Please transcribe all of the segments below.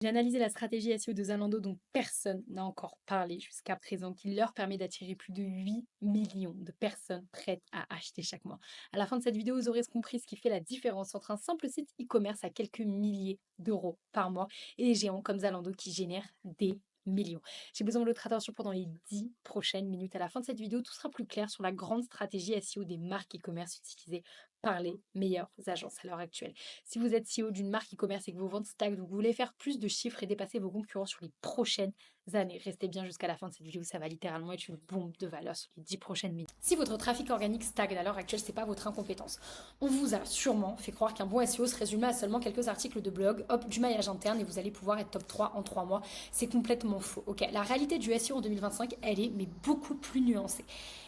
J'ai analysé la stratégie SEO de Zalando dont personne n'a encore parlé jusqu'à présent, qui leur permet d'attirer plus de 8 millions de personnes prêtes à acheter chaque mois. À la fin de cette vidéo, vous aurez compris ce qui fait la différence entre un simple site e-commerce à quelques milliers d'euros par mois et les géants comme Zalando qui génèrent des millions. J'ai besoin de votre attention pendant les 10 prochaines minutes. À la fin de cette vidéo, tout sera plus clair sur la grande stratégie SEO des marques e-commerce utilisées par les meilleures agences à l'heure actuelle. Si vous êtes CEO d'une marque e-commerce et que vos ventes stagnent, vous voulez faire plus de chiffres et dépasser vos concurrents sur les prochaines années, restez bien jusqu'à la fin de cette vidéo, ça va littéralement être une bombe de valeur sur les 10 prochaines minutes. Si votre trafic organique stagne à l'heure actuelle, c'est pas votre incompétence. On vous a sûrement fait croire qu'un bon SEO se résumait à seulement quelques articles de blog, hop, du maillage interne et vous allez pouvoir être top 3 en 3 mois. C'est complètement faux. Ok, la réalité du SEO en 2025, elle est mais beaucoup plus nuancée.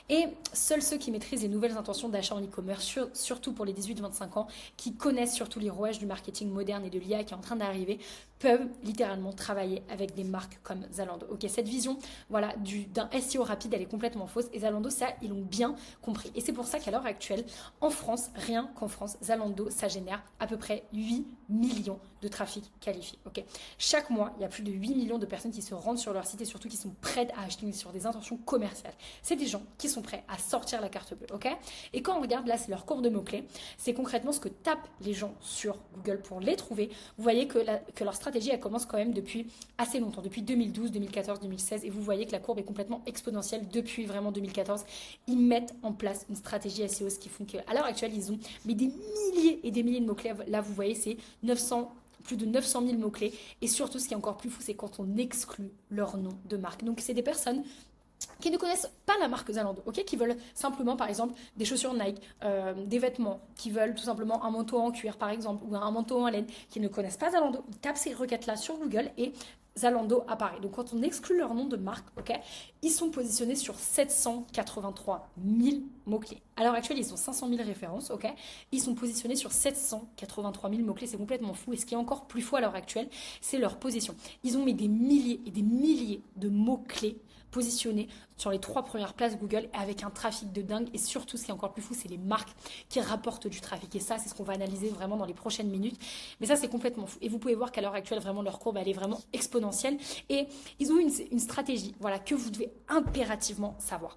Et seuls ceux qui maîtrisent les nouvelles intentions d'achat en e-commerce, surtout pour les 18-25 ans, qui connaissent surtout les rouages du marketing moderne et de l'IA qui est en train d'arriver, peuvent littéralement travailler avec des marques comme Zalando. Ok, cette vision voilà, d'un SEO rapide, elle est complètement fausse. Et Zalando, ça, ils l'ont bien compris. Et c'est pour ça qu'à l'heure actuelle, en France, rien qu'en France, Zalando, ça génère à peu près 8 millions de trafic qualifié. Ok, chaque mois, il y a plus de 8 millions de personnes qui se rendent sur leur site et surtout qui sont prêtes à acheter sur des intentions commerciales. C'est des gens qui sont prêts à sortir la carte bleue. Ok, et quand on regarde, là, c'est leur courbe de mots-clés. C'est concrètement ce que tapent les gens sur Google pour les trouver. Vous voyez que leur stratégie, elle commence quand même depuis assez longtemps, depuis 2012, 2014, 2016. Et vous voyez que la courbe est complètement exponentielle depuis vraiment 2014. Ils mettent en place une stratégie SEO, ce qui font qu'à l'heure actuelle, ils ont mais des milliers et des milliers de mots-clés. Là, vous voyez, c'est plus de 900 000 mots-clés. Et surtout, ce qui est encore plus fou, c'est quand on exclut leur nom de marque. Donc, c'est des personnes qui ne connaissent pas la marque Zalando, ok, qui veulent simplement, par exemple, des chaussures Nike, des vêtements, qui veulent tout simplement un manteau en cuir, par exemple, ou un manteau en laine, qui ne connaissent pas Zalando, ils tapent ces requêtes-là sur Google et Zalando apparaît. Donc, quand on exclut leur nom de marque, ok, ils sont positionnés sur 783 000 mots-clés. À l'heure actuelle, ils ont 500 000 références, ok. Ils sont positionnés sur 783 000 mots-clés, c'est complètement fou. Et ce qui est encore plus fou à l'heure actuelle, c'est leur position. Ils ont mis des milliers et des milliers de mots-clés positionnés sur les 3 premières places Google avec un trafic de dingue. Et surtout, ce qui est encore plus fou, c'est les marques qui rapportent du trafic. Et ça, c'est ce qu'on va analyser vraiment dans les prochaines minutes. Mais ça, c'est complètement fou. Et vous pouvez voir qu'à l'heure actuelle, vraiment, leur courbe, elle est vraiment exponentielle. Et ils ont une stratégie, voilà, que vous devez impérativement savoir.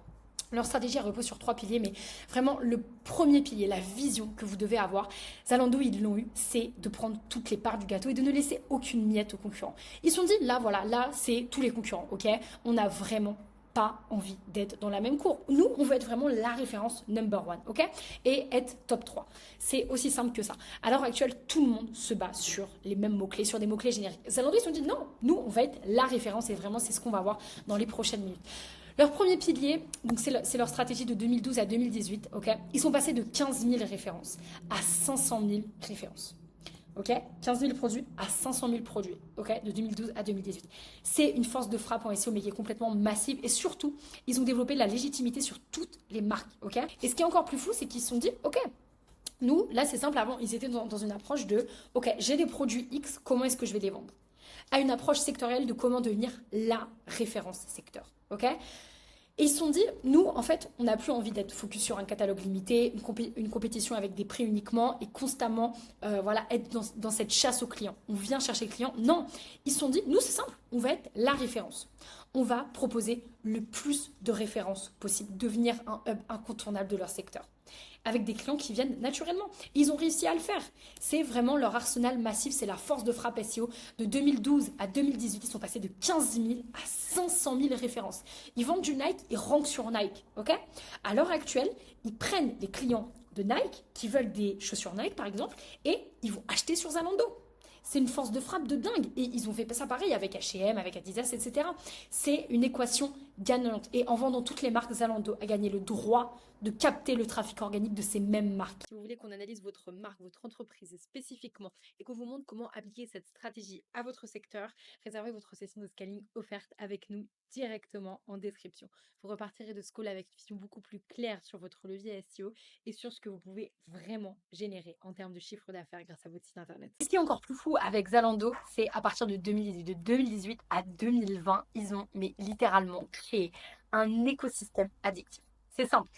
Leur stratégie repose sur 3 piliers, mais vraiment le premier pilier, la vision que vous devez avoir, Zalando, ils l'ont eu, c'est de prendre toutes les parts du gâteau et de ne laisser aucune miette aux concurrents. Ils se sont dit, là, voilà, là, c'est tous les concurrents, ok. On n'a vraiment pas envie d'être dans la même cour. Nous, on veut être vraiment la référence number one, ok, et être top 3. C'est aussi simple que ça. À l'heure actuelle, tout le monde se bat sur les mêmes mots-clés, sur des mots-clés génériques. Zalando, ils se sont dit, non, nous, on va être la référence et vraiment, c'est ce qu'on va voir dans les prochaines minutes. Leur premier pilier, donc c'est leur stratégie de 2012 à 2018, ok. Ils sont passés de 15 000 références à 500 000 références. Ok, 15 000 produits à 500 000 produits, ok, de 2012 à 2018. C'est une force de frappe en SEO, mais qui est complètement massive. Et surtout, ils ont développé de la légitimité sur toutes les marques, ok. Et ce qui est encore plus fou, c'est qu'ils se sont dit, ok, nous, là, c'est simple. Avant, ils étaient dans une approche de, ok, j'ai des produits X, comment est-ce que je vais les vendre, à une approche sectorielle de comment devenir la référence secteur, ok. Et ils se sont dit, nous, en fait, on n'a plus envie d'être focus sur un catalogue limité, une compétition avec des prix uniquement et constamment voilà, être dans cette chasse aux clients. On vient chercher le client. Non, ils se sont dit, nous, c'est simple, on va être la référence. On va proposer le plus de références possible, devenir un hub incontournable de leur secteur, avec des clients qui viennent naturellement. Ils ont réussi à le faire. C'est vraiment leur arsenal massif, c'est la force de frappe SEO. De 2012 à 2018, ils sont passés de 15 000 à 500 000 références. Ils vendent du Nike, ils rankent sur Nike, ok. À l'heure actuelle, ils prennent les clients de Nike qui veulent des chaussures Nike, par exemple, et ils vont acheter sur Zalando. C'est une force de frappe de dingue. Et ils ont fait ça pareil avec H&M, avec Adidas, etc. C'est une équation gagnante. Et en vendant toutes les marques, Zalando a gagné le droit de capter le trafic organique de ces mêmes marques. Si vous voulez qu'on analyse votre marque, votre entreprise spécifiquement et qu'on vous montre comment appliquer cette stratégie à votre secteur, réservez votre session de scaling offerte avec nous directement en description. Vous repartirez de ce call avec une vision beaucoup plus claire sur votre levier SEO et sur ce que vous pouvez vraiment générer en termes de chiffre d'affaires grâce à votre site internet. Ce qui est encore plus fou avec Zalando, c'est à partir de 2018, de 2018 à 2020, ils ont mais littéralement créé un écosystème addictif. C'est simple.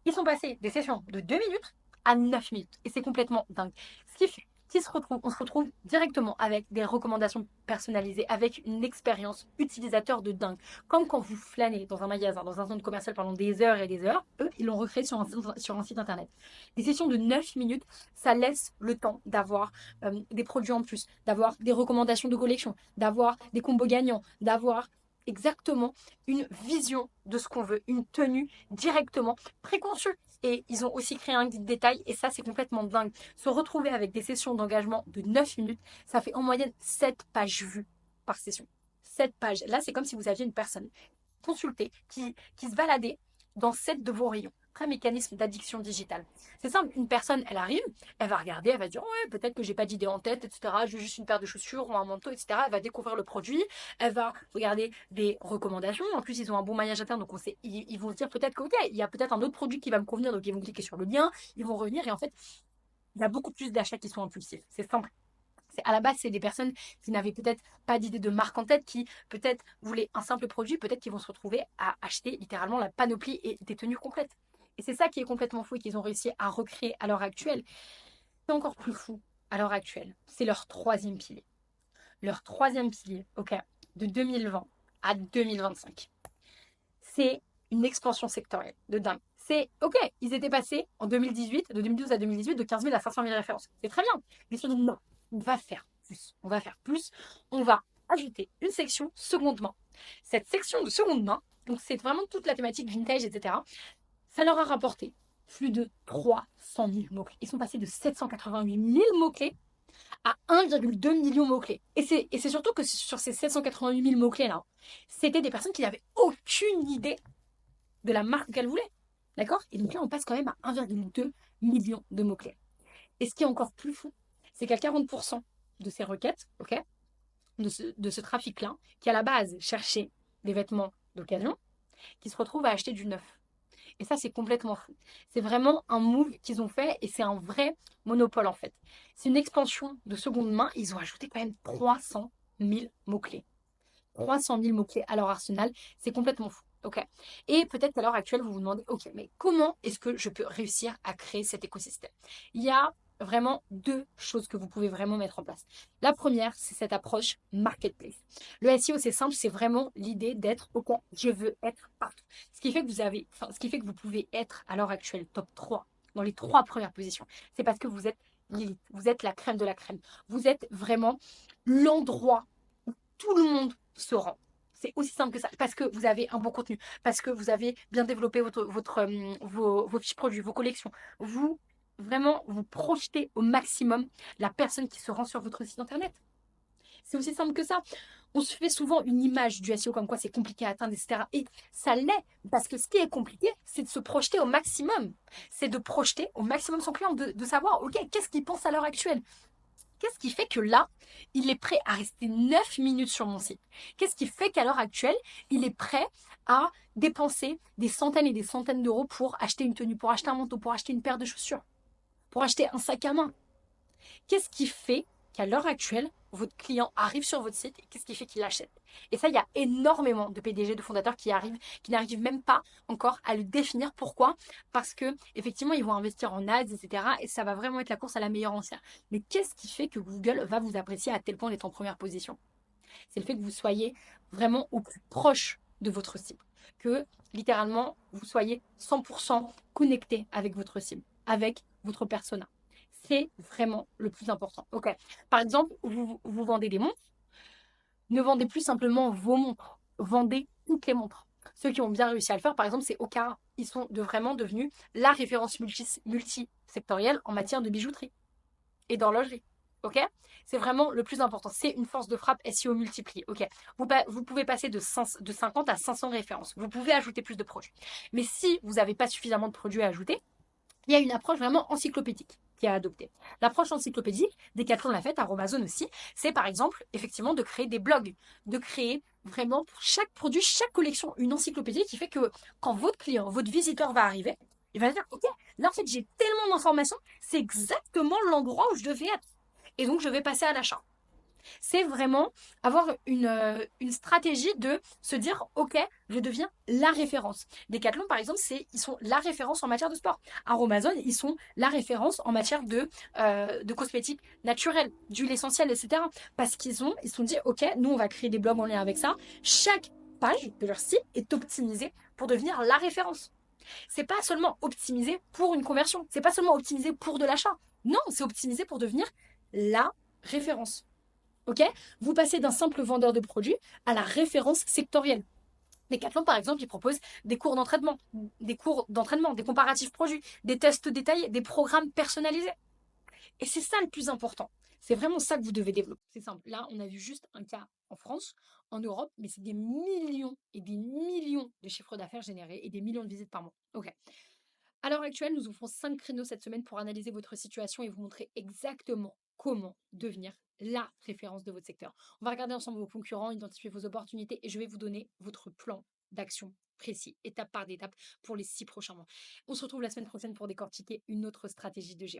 Ils sont passés des sessions de 2 minutes à 9 minutes et c'est complètement dingue. Ce qui fait On se retrouve directement avec des recommandations personnalisées, avec une expérience utilisateur de dingue. Comme quand vous flânez dans un magasin, dans un centre commercial pendant des heures et des heures, eux, ils l'ont recréé sur un site internet. Des sessions de 9 minutes, ça laisse le temps d'avoir des produits en plus, d'avoir des recommandations de collection, d'avoir des combos gagnants, d'avoir exactement une vision de ce qu'on veut, une tenue directement préconçue. Et ils ont aussi créé un guide détail et ça, c'est complètement dingue. Se retrouver avec des sessions d'engagement de 9 minutes, ça fait en moyenne 7 pages vues par session. 7 pages. Là, c'est comme si vous aviez une personne consultée qui se baladait dans 7 de vos rayons. Un mécanisme d'addiction digitale. C'est simple, une personne, elle arrive, elle va regarder, elle va dire ouais, peut-être que j'ai pas d'idée en tête, etc. Je veux juste une paire de chaussures ou un manteau, etc. Elle va découvrir le produit, elle va regarder des recommandations. En plus, ils ont un bon maillage interne, donc ils vont se dire peut-être qu'ok, il y a peut-être un autre produit qui va me convenir, donc ils vont cliquer sur le lien, ils vont revenir et en fait, il y a beaucoup plus d'achats qui sont impulsifs. C'est simple. À la base, c'est des personnes qui n'avaient peut-être pas d'idée de marque en tête, qui peut-être voulaient un simple produit, peut-être qu'ils vont se retrouver à acheter littéralement la panoplie et des tenues complètes. Et c'est ça qui est complètement fou et qu'ils ont réussi à recréer à l'heure actuelle. C'est encore plus fou à l'heure actuelle. C'est leur troisième pilier. Leur troisième pilier, ok, de 2020 à 2025. C'est une expansion sectorielle de dingue. C'est ok, ils étaient passés en 2018, de 2012 à 2018, de 15 000 à 500 000 références. C'est très bien. Mais ils non, on va faire plus. On va faire plus. On va ajouter une section seconde main. Cette section de seconde main, donc c'est vraiment toute la thématique vintage, etc. Ça leur a rapporté plus de 300 000 mots-clés. Ils sont passés de 788 000 mots-clés à 1,2 million de mots-clés. Et c'est surtout que sur ces 788 000 mots-clés là, c'était des personnes qui n'avaient aucune idée de la marque qu'elles voulaient. D'accord? Et donc là, on passe quand même à 1,2 million de mots-clés. Et ce qui est encore plus fou, c'est qu'à 40% de ces requêtes, ok, de ce trafic-là, qui à la base cherchait des vêtements d'occasion, qui se retrouvent à acheter du neuf. Et ça, c'est complètement fou. C'est vraiment un move qu'ils ont fait et c'est un vrai monopole en fait. C'est une expansion de seconde main. Ils ont ajouté quand même 300 000 mots-clés. 300 000 mots-clés à leur arsenal. C'est complètement fou. Ok. Et peut-être qu'à l'heure actuelle, vous vous demandez, ok, mais comment est-ce que je peux réussir à créer cet écosystème? Il y a vraiment deux choses que vous pouvez vraiment mettre en place. La première, c'est cette approche marketplace. Le SEO, c'est simple, c'est vraiment l'idée d'être au coin. Je veux être partout. Ce qui fait que ce qui fait que vous pouvez être à l'heure actuelle top 3 dans les 3 premières positions. C'est parce que vous êtes l'élite, vous êtes la crème de la crème. Vous êtes vraiment l'endroit où tout le monde se rend. C'est aussi simple que ça, parce que vous avez un bon contenu, parce que vous avez bien développé vos fiches produits, vos collections. Vous, vraiment, vous projetez au maximum la personne qui se rend sur votre site internet. C'est aussi simple que ça. On se fait souvent une image du SEO comme quoi c'est compliqué à atteindre, etc. Et ça l'est, parce que ce qui est compliqué, c'est de se projeter au maximum. C'est de projeter au maximum son client, de savoir, OK, qu'est-ce qu'il pense à l'heure actuelle? Qu'est-ce qui fait que là, il est prêt à rester 9 minutes sur mon site? Qu'est-ce qui fait qu'à l'heure actuelle, il est prêt à dépenser des centaines et des centaines d'euros pour acheter une tenue, pour acheter un manteau, pour acheter une paire de chaussures, pour acheter un sac à main? Qu'est-ce qui fait qu'à l'heure actuelle, votre client arrive sur votre site et qu'est-ce qui fait qu'il l'achète? Et ça, il y a énormément de PDG, de fondateurs qui n'arrivent même pas encore à le définir. Pourquoi? Parce que effectivement, ils vont investir en ads, etc. Et ça va vraiment être la course à la meilleure ancienne. Mais qu'est-ce qui fait que Google va vous apprécier à tel point d'être en première position? C'est le fait que vous soyez vraiment au plus proche de votre cible. Que littéralement, vous soyez 100% connecté avec votre cible, avec votre persona. C'est vraiment le plus important. Ok. Par exemple, vous vendez des montres. Ne vendez plus simplement vos montres. Vendez toutes les montres. Ceux qui ont bien réussi à le faire, par exemple, c'est Okara. Ils sont vraiment devenus la référence multisectorielle en matière de bijouterie et d'horlogerie. Ok? C'est vraiment le plus important. C'est une force de frappe SEO multipliée. Ok? Vous pouvez passer de 50 à 500 références. Vous pouvez ajouter plus de produits. Mais si vous n'avez pas suffisamment de produits à ajouter, il y a une approche vraiment encyclopédique qui est adoptée. L'approche encyclopédique, Decathlon l'a faite, Amazon aussi, c'est par exemple effectivement de créer des blogs, de créer vraiment pour chaque produit, chaque collection, une encyclopédie qui fait que quand votre client, votre visiteur va arriver, il va se dire, ok, là en fait j'ai tellement d'informations, c'est exactement l'endroit où je devais être. Et donc je vais passer à l'achat. C'est vraiment avoir une stratégie de se dire, OK, je deviens la référence. Decathlon, par exemple, ils sont la référence en matière de sport. Aromazone, ils sont la référence en matière de cosmétiques naturels, d'huile essentielle, etc. Parce ils se sont dit, OK, nous, on va créer des blogs en lien avec ça. Chaque page de leur site est optimisée pour devenir la référence. C'est pas seulement optimisé pour une conversion, c'est pas seulement optimisé pour de l'achat. Non, c'est optimisé pour devenir la référence. Ok. Vous passez d'un simple vendeur de produits à la référence sectorielle. Decathlon, par exemple, il propose des cours d'entraînement, des comparatifs produits, des tests détaillés, des programmes personnalisés. Et c'est ça le plus important. C'est vraiment ça que vous devez développer. C'est simple. Là, on a vu juste un cas en France, en Europe, mais c'est des millions et des millions de chiffres d'affaires générés et des millions de visites par mois. Ok. À l'heure actuelle, nous offrons 5 créneaux cette semaine pour analyser votre situation et vous montrer exactement comment devenir la référence de votre secteur. On va regarder ensemble vos concurrents, identifier vos opportunités et je vais vous donner votre plan d'action précis, étape par étape, pour les 6 prochains mois. On se retrouve la semaine prochaine pour décortiquer une autre stratégie de géant.